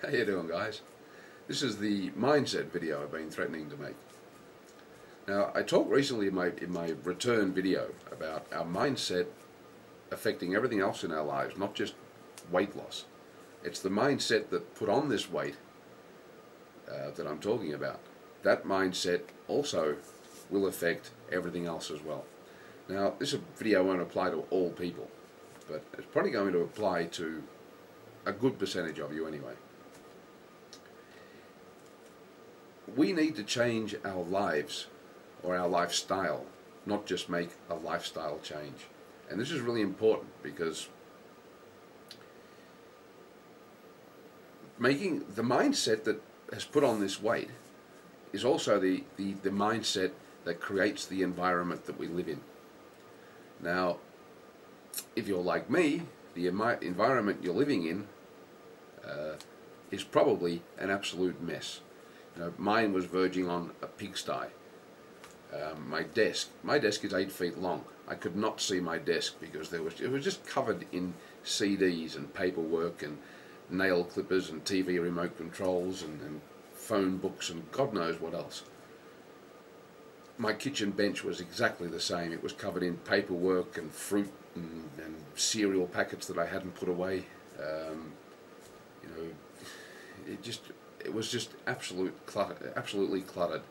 How you doing, guys? This is the mindset video I've been threatening to make. Now, I talked recently in my return video about our mindset affecting everything else in our lives, not just weight loss. It's the mindset that put on this weight that I'm talking about. That mindset also will affect everything else as well. Now, this video won't apply to all people, but it's probably going to apply to a good percentage of you anyway. We need to change our lives or our lifestyle, not just make a lifestyle change. And this is really important because making the mindset that has put on this weight is also the mindset that creates the environment that we live in. Now, if you're like me, the environment you're living in is probably an absolute mess. You know, mine was verging on a pigsty. My desk is 8 feet long. I could not see my desk because it was just covered in CDs and paperwork and nail clippers and TV remote controls and phone books and God knows what else. My kitchen bench was exactly the same. It was covered in paperwork and fruit and cereal packets that I hadn't put away. You know, it was just absolutely cluttered.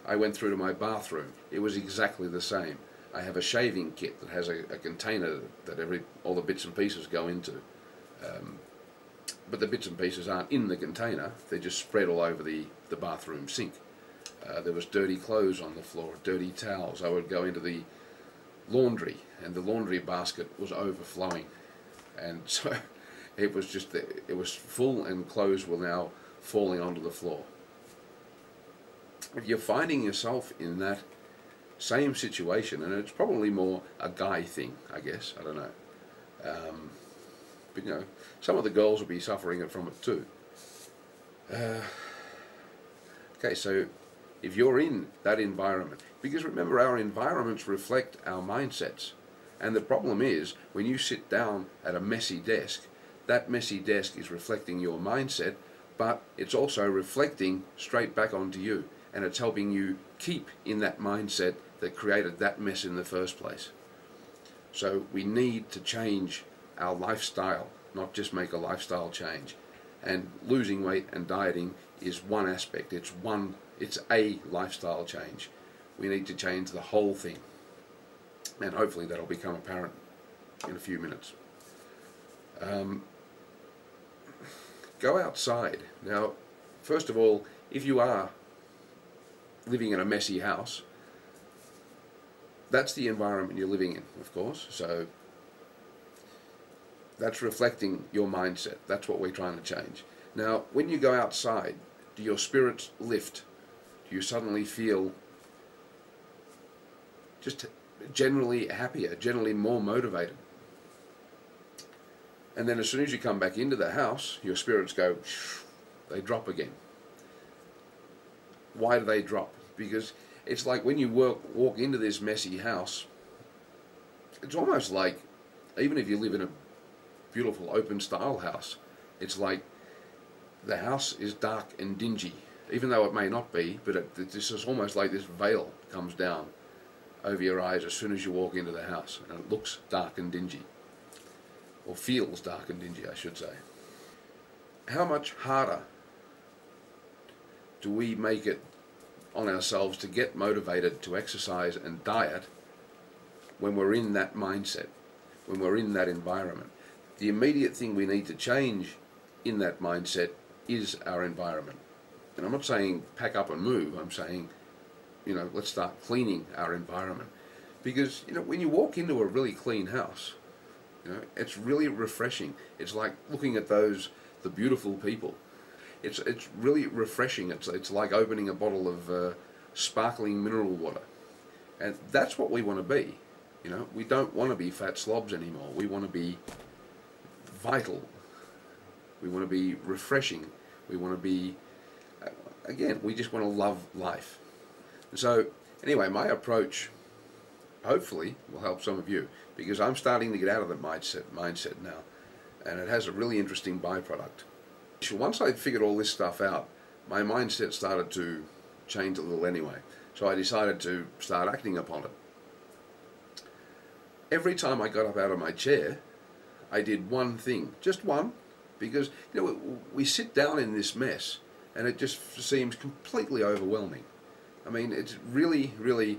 I went through to my bathroom. It was exactly the same. I have a shaving kit that has a container that all the bits and pieces go into. But the bits and pieces aren't in the container. They're just spread all over the bathroom sink. There was dirty clothes on the floor, dirty towels. I would go into the laundry, and the laundry basket was overflowing. And so it was full, and clothes were now falling onto the floor. If you're finding yourself in that same situation, and it's probably more a guy thing, I guess, I don't know. But you know, some of the girls will be suffering from it too. Okay, so if you're in that environment, because remember, our environments reflect our mindsets, and the problem is when you sit down at a messy desk, that messy desk is reflecting your mindset, but it's also reflecting straight back onto you, and it's helping you keep in that mindset that created that mess in the first place. So we need to change our lifestyle, not just make a lifestyle change. And losing weight and dieting is one aspect. It's a lifestyle change. We need to change the whole thing, and hopefully that'll become apparent in a few minutes. Go outside. Now, first of all, if you are living in a messy house, that's the environment you're living in, of course. So that's reflecting your mindset. That's what we're trying to change. Now, when you go outside, do your spirits lift? Do you suddenly feel just generally happier, generally more motivated? And then as soon as you come back into the house, your spirits go, they drop again. Why do they drop? Because it's like when you walk into this messy house, it's almost like, even if you live in a beautiful open style house, it's like the house is dark and dingy, even though it may not be, but this is almost like this veil comes down over your eyes as soon as you walk into the house, and it looks dark and dingy, or feels dark and dingy, I should say. How much harder do we make it on ourselves to get motivated to exercise and diet when we're in that mindset, when we're in that environment? The immediate thing we need to change in that mindset is our environment. And I'm not saying pack up and move. I'm saying, you know, let's start cleaning our environment. Because, you know, when you walk into a really clean house, you know, it's really refreshing. It's like looking at the beautiful people. It's really refreshing. It's like opening a bottle of sparkling mineral water. And that's what we want to be. You know, we don't want to be fat slobs anymore. We want to be vital. We want to be refreshing. We want to be, again, we just want to love life. So anyway, my approach hopefully will help some of you, because I'm starting to get out of the mindset now, and it has a really interesting byproduct. Once I figured all this stuff out, my mindset started to change a little anyway. So I decided to start acting upon it. Every time I got up out of my chair, I did one thing, just one, because we sit down in this mess and it just seems completely overwhelming. I mean, it's really, really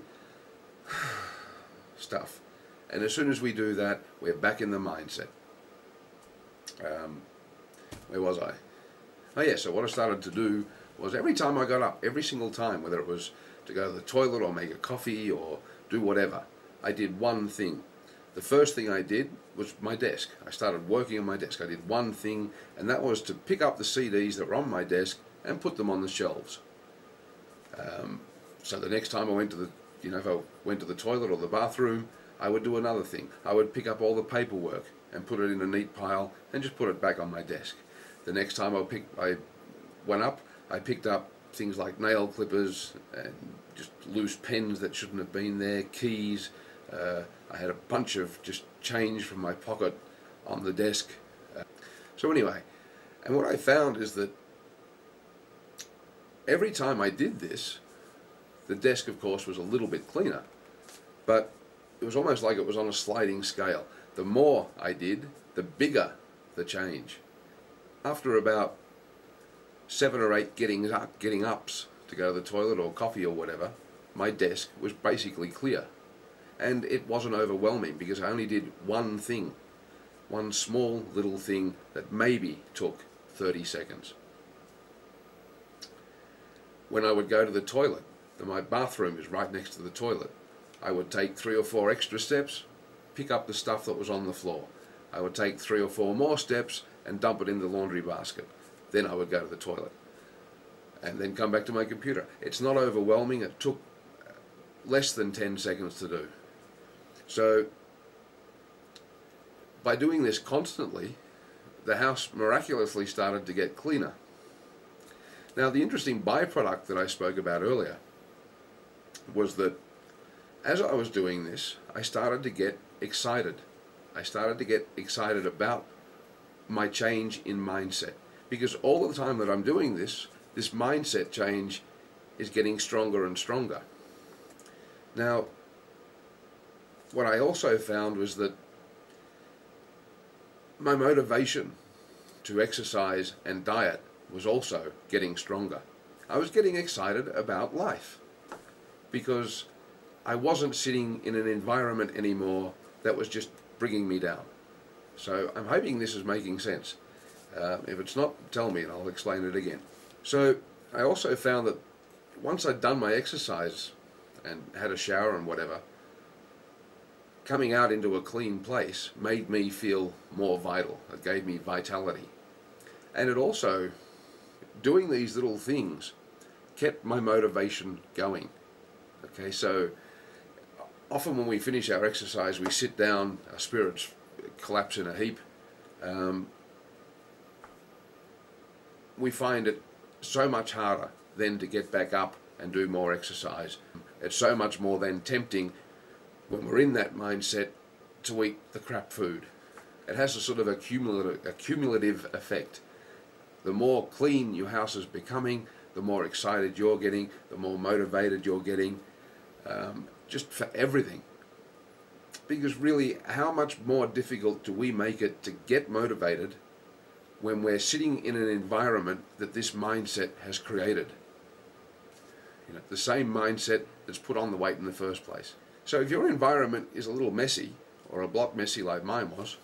stuff. And as soon as we do that, we're back in the mindset. Where was I? Oh yeah, so what I started to do was every time I got up, every single time, whether it was to go to the toilet or make a coffee or do whatever, I did one thing. The first thing I did was my desk. I started working on my desk. I did one thing, and that was to pick up the CDs that were on my desk and put them on the shelves. So the next time I went to the, if I went to the toilet or the bathroom, I would do another thing. I would pick up all the paperwork and put it in a neat pile and just put it back on my desk. The next time I went up, I picked up things like nail clippers and just loose pens that shouldn't have been there, keys. I had a bunch of just change from my pocket on the desk. So anyway, and what I found is that every time I did this, the desk of course was a little bit cleaner, but it was almost like it was on a sliding scale. The more I did, the bigger the change. After about 7 or 8 getting ups to go to the toilet or coffee or whatever, my desk was basically clear. And it wasn't overwhelming because I only did one thing, one small little thing that maybe took 30 seconds. When I would go to the toilet, my bathroom is right next to the toilet, I would take 3 or 4 extra steps, pick up the stuff that was on the floor. I would take 3 or 4 more steps and dump it in the laundry basket. Then I would go to the toilet and then come back to my computer. It's not overwhelming. It took less than 10 seconds to do. So by doing this constantly, the house miraculously started to get cleaner. Now the interesting byproduct that I spoke about earlier was that as I was doing this, I started to get excited. I started to get excited about my change in mindset, because all the time that I'm doing this mindset change is getting stronger and stronger. Now, what I also found was that my motivation to exercise and diet was also getting stronger. I was getting excited about life because I wasn't sitting in an environment anymore that was just bringing me down. So I'm hoping this is making sense. If it's not, tell me and I'll explain it again. So I also found that once I'd done my exercise and had a shower and whatever, coming out into a clean place made me feel more vital. It gave me vitality. And it also, doing these little things, kept my motivation going. Okay, so often when we finish our exercise, we sit down, our spirits collapse in a heap. We find it so much harder then to get back up and do more exercise. It's so much more then tempting when we're in that mindset to eat the crap food. It has a sort of a cumulative effect. The more clean your house is becoming, the more excited you're getting, the more motivated you're getting, just for everything. Because really, how much more difficult do we make it to get motivated when we're sitting in an environment that this mindset has created? The same mindset that's put on the weight in the first place. So if your environment is a little messy, or a block messy like mine was,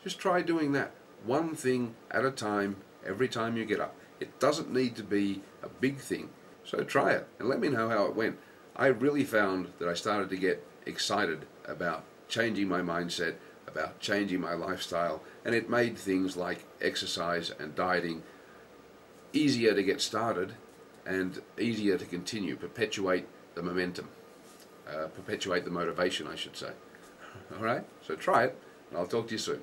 just try doing that. One thing at a time, every time you get up. It doesn't need to be a big thing. So try it and let me know how it went. I really found that I started to get excited about changing my mindset, about changing my lifestyle, and it made things like exercise and dieting easier to get started and easier to continue, perpetuate the momentum, perpetuate the motivation, I should say. All right, so try it, and I'll talk to you soon.